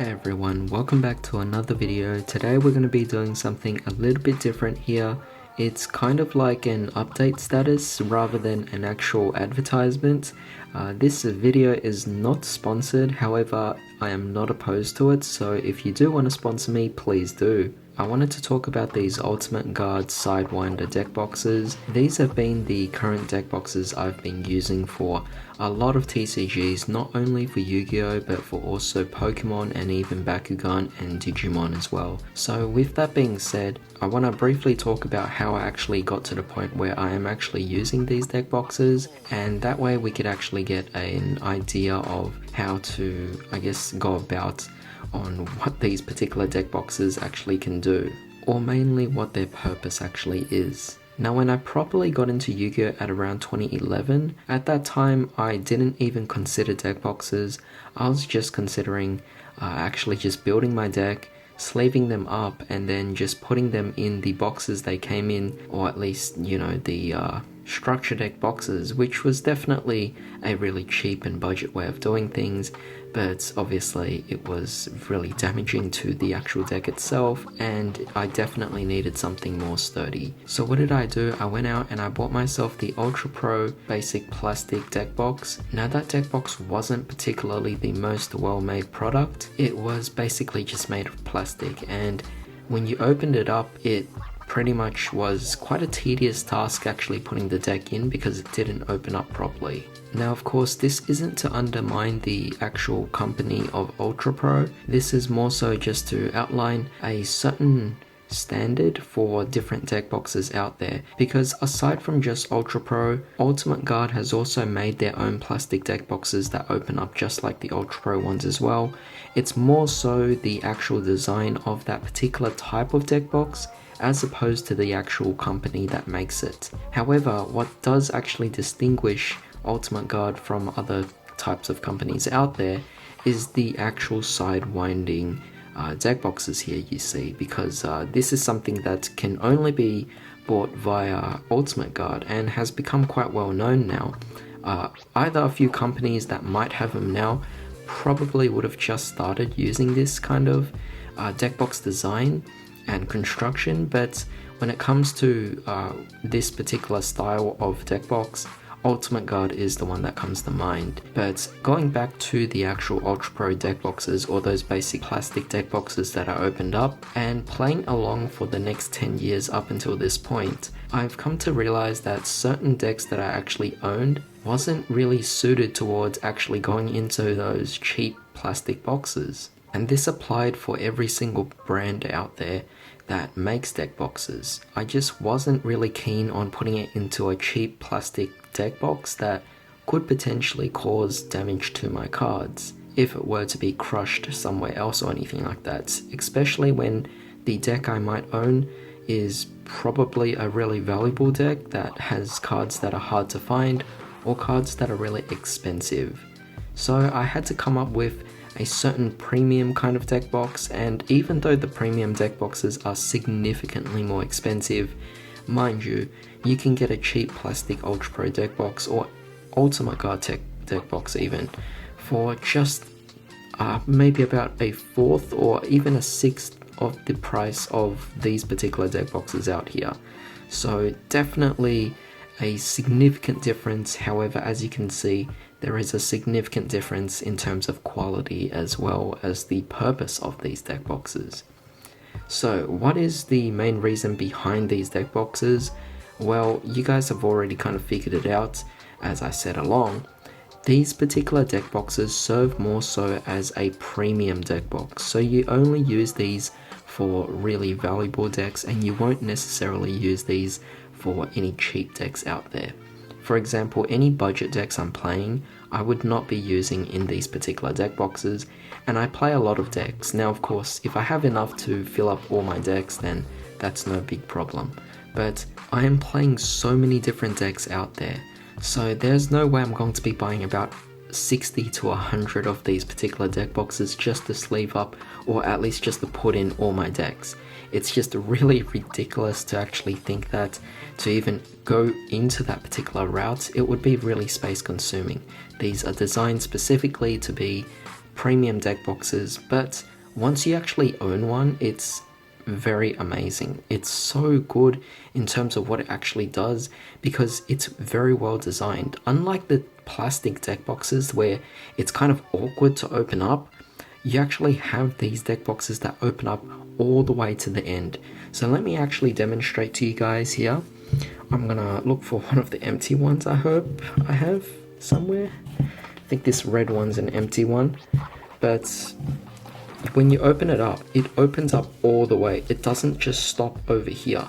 Hey everyone, welcome back to another video. Today we're going to be doing something a little bit different here. It's kind of like an update status rather than an actual advertisement. This video is not sponsored, however I am not opposed to it, so if you do want to sponsor me, please do. I wanted to talk about these Ultimate Guard Sidewinder deck boxes. These have been the current deck boxes I've been using for a lot of TCGs, not only for Yu-Gi-Oh but for also Pokemon and even Bakugan and Digimon as well. So with that being said, I want to briefly talk about how I actually got to the point where I am actually using these deck boxes, and that way we could actually get an idea of how to, I guess, go about on what these particular deck boxes actually can do, or mainly what their purpose actually is. Now, when I properly got into Yu-Gi-Oh at around 2011, at that time I didn't even consider deck boxes. I was just considering actually just building my deck, sleeving them up, and then just putting them in the boxes they came in, or at least, you know, the structure deck boxes, which was definitely a really cheap and budget way of doing things, but obviously it was really damaging to the actual deck itself, and I definitely needed something more sturdy. So what did I do? I went out and I bought myself the Ultra Pro basic plastic deck box. Now that deck box wasn't particularly the most well-made product. It was basically just made of plastic, and when you opened it up, it pretty much was quite a tedious task actually putting the deck in because it didn't open up properly. Now of course this isn't to undermine the actual company of Ultra Pro, this is more so just to outline a certain standard for different deck boxes out there, because aside from just Ultra Pro, Ultimate Guard has also made their own plastic deck boxes that open up just like the Ultra Pro ones as well. It's more so the actual design of that particular type of deck box as opposed to the actual company that makes it. However, what does actually distinguish Ultimate Guard from other types of companies out there is the actual side-winding deck boxes here you see, because this is something that can only be bought via Ultimate Guard and has become quite well known now. Either a few companies that might have them now probably would have just started using this kind of deck box design and construction, but when it comes to this particular style of deck box, Ultimate Guard is the one that comes to mind. But going back to the actual Ultra Pro deck boxes, or those basic plastic deck boxes that are opened up, and playing along for the next 10 years up until this point, I've come to realize that certain decks that I actually owned wasn't really suited towards actually going into those cheap plastic boxes. And this applied for every single brand out there that makes deck boxes. I just wasn't really keen on putting it into a cheap plastic deck box that could potentially cause damage to my cards if it were to be crushed somewhere else or anything like that, especially when the deck I might own is probably a really valuable deck that has cards that are hard to find or cards that are really expensive. So I had to come up with a certain premium kind of deck box, and even though the premium deck boxes are significantly more expensive, mind you, you can get a cheap plastic Ultra Pro deck box or Ultimate Guard deck box even for just maybe about a fourth or even a sixth of the price of these particular deck boxes out here. So definitely a significant difference. However, as you can see, there is a significant difference in terms of quality as well as the purpose of these deck boxes. So what is the main reason behind these deck boxes? Well, you guys have already kind of figured it out as I said along. These particular deck boxes serve more so as a premium deck box, so you only use these for really valuable decks and you won't necessarily use these for any cheap decks out there. For example, any budget decks I'm playing, I would not be using in these particular deck boxes, and I play a lot of decks. Now of course, if I have enough to fill up all my decks, then that's no big problem. But I am playing so many different decks out there, so there's no way I'm going to be buying about 60 to 100 of these particular deck boxes just to sleeve up, or at least just to put in all my decks. It's just really ridiculous to actually think that to even go into that particular route, it would be really space consuming. These are designed specifically to be premium deck boxes, but once you actually own one, it's very amazing. It's so good in terms of what it actually does because it's very well designed. Unlike the plastic deck boxes where it's kind of awkward to open up, you actually have these deck boxes that open up all the way to the end. So let me actually demonstrate to you guys here. I'm gonna look for one of the empty ones. I hope I have somewhere. I think this red one's an empty one, but when you open it up, it opens up all the way. It doesn't just stop over here.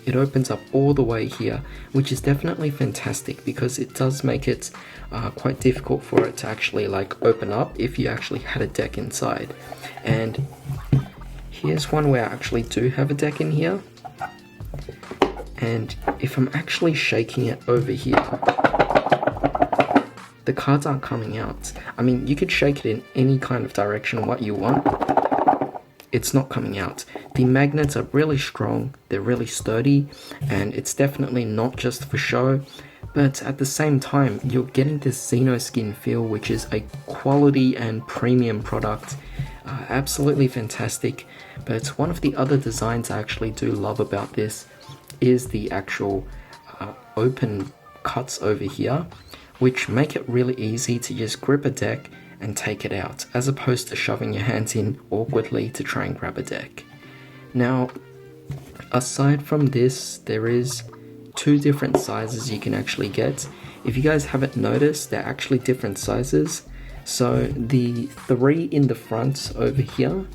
It opens up all the way here, which is definitely fantastic because it does make it quite difficult for it to actually like open up if you actually had a deck inside. And here's one where I actually do have a deck in here. And if I'm actually shaking it over here, the cards aren't coming out. I mean, you could shake it in any kind of direction what you want. It's not coming out. The magnets are really strong, they're really sturdy, and it's definitely not just for show, but at the same time, you're getting this Xenoskin feel, which is a quality and premium product. Absolutely fantastic. But one of the other designs I actually do love about this is the actual open cuts over here, which make it really easy to just grip a deck and take it out, as opposed to shoving your hands in awkwardly to try and grab a deck. Now, aside from this, there is 2 different sizes you can actually get. If you guys haven't noticed, they're actually different sizes. So the 3 in the front over here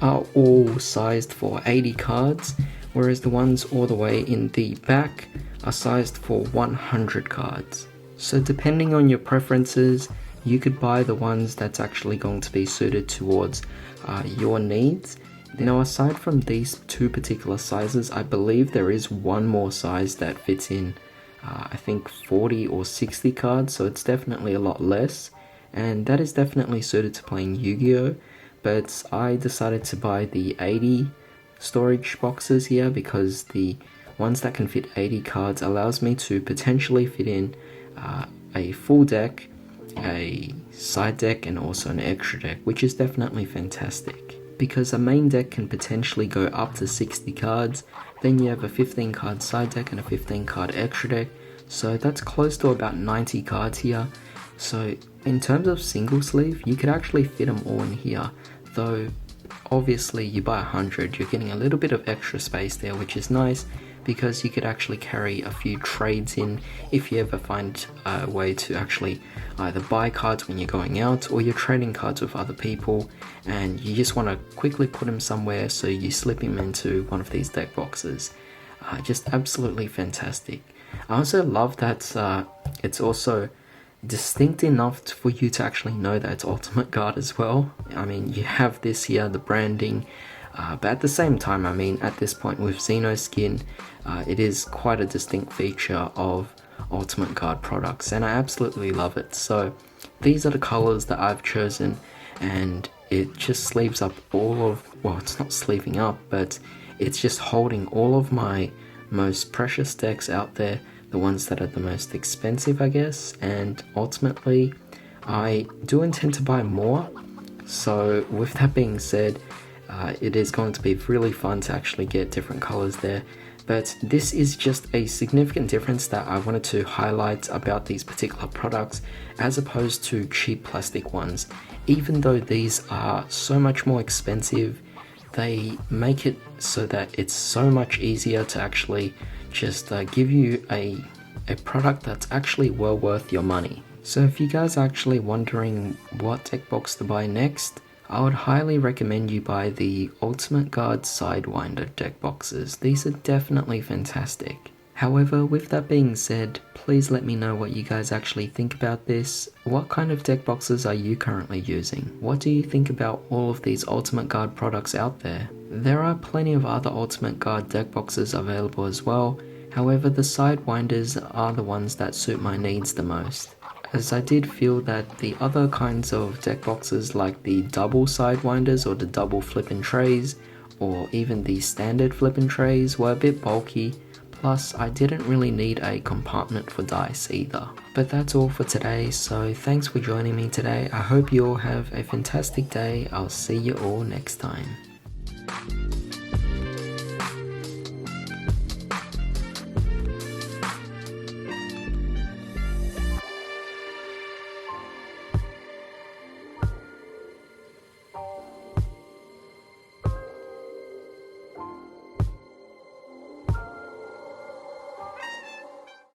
are all sized for 80 cards, whereas the ones all the way in the back are sized for 100 cards. So depending on your preferences, you could buy the ones that's actually going to be suited towards your needs. Now, aside from these 2 particular sizes, I believe there is one more size that fits in, I think 40 or 60 cards, so it's definitely a lot less, and that is definitely suited to playing Yu-Gi-Oh! But I decided to buy the 80 storage boxes here because the ones that can fit 80 cards allows me to potentially fit in a full deck, a side deck, and also an extra deck, which is definitely fantastic because a main deck can potentially go up to 60 cards. Then you have a 15 card side deck and a 15 card extra deck, so that's close to about 90 cards here. So in terms of single sleeve, you could actually fit them all in here, though obviously you buy 100, you're getting a little bit of extra space there, which is nice because you could actually carry a few trades in if you ever find a way to actually either buy cards when you're going out or you're trading cards with other people and you just want to quickly put them somewhere, so you slip them into one of these deck boxes. Just absolutely fantastic. I also love that it's also distinct enough for you to actually know that it's Ultimate Guard as well. I mean, you have this here, the branding, but at the same time, I mean, at this point with Xenoskin, it is quite a distinct feature of Ultimate Guard products, and I absolutely love it. So these are the colors that I've chosen, and it just sleeves up all of, well, it's not sleeving up, but it's just holding all of my most precious decks out there, the ones that are the most expensive, I guess, and ultimately I do intend to buy more. So with that being said, it is going to be really fun to actually get different colors there. But this is just a significant difference that I wanted to highlight about these particular products as opposed to cheap plastic ones. Even though these are so much more expensive, they make it so that it's so much easier to actually just give you a product that's actually well worth your money. So if you guys are actually wondering what deck box to buy next, I would highly recommend you buy the Ultimate Guard Sidewinder deck boxes. These are definitely fantastic. However, with that being said, please let me know what you guys actually think about this. What kind of deck boxes are you currently using? What do you think about all of these Ultimate Guard products out there? There are plenty of other Ultimate Guard deck boxes available as well. However, the Sidewinders are the ones that suit my needs the most, as I did feel that the other kinds of deck boxes like the double Sidewinders or the double flippin' trays or even the standard flippin' trays were a bit bulky, Plus, I didn't really need a compartment for dice either. But that's all for today, so thanks for joining me today. I hope you all have a fantastic day. I'll see you all next time.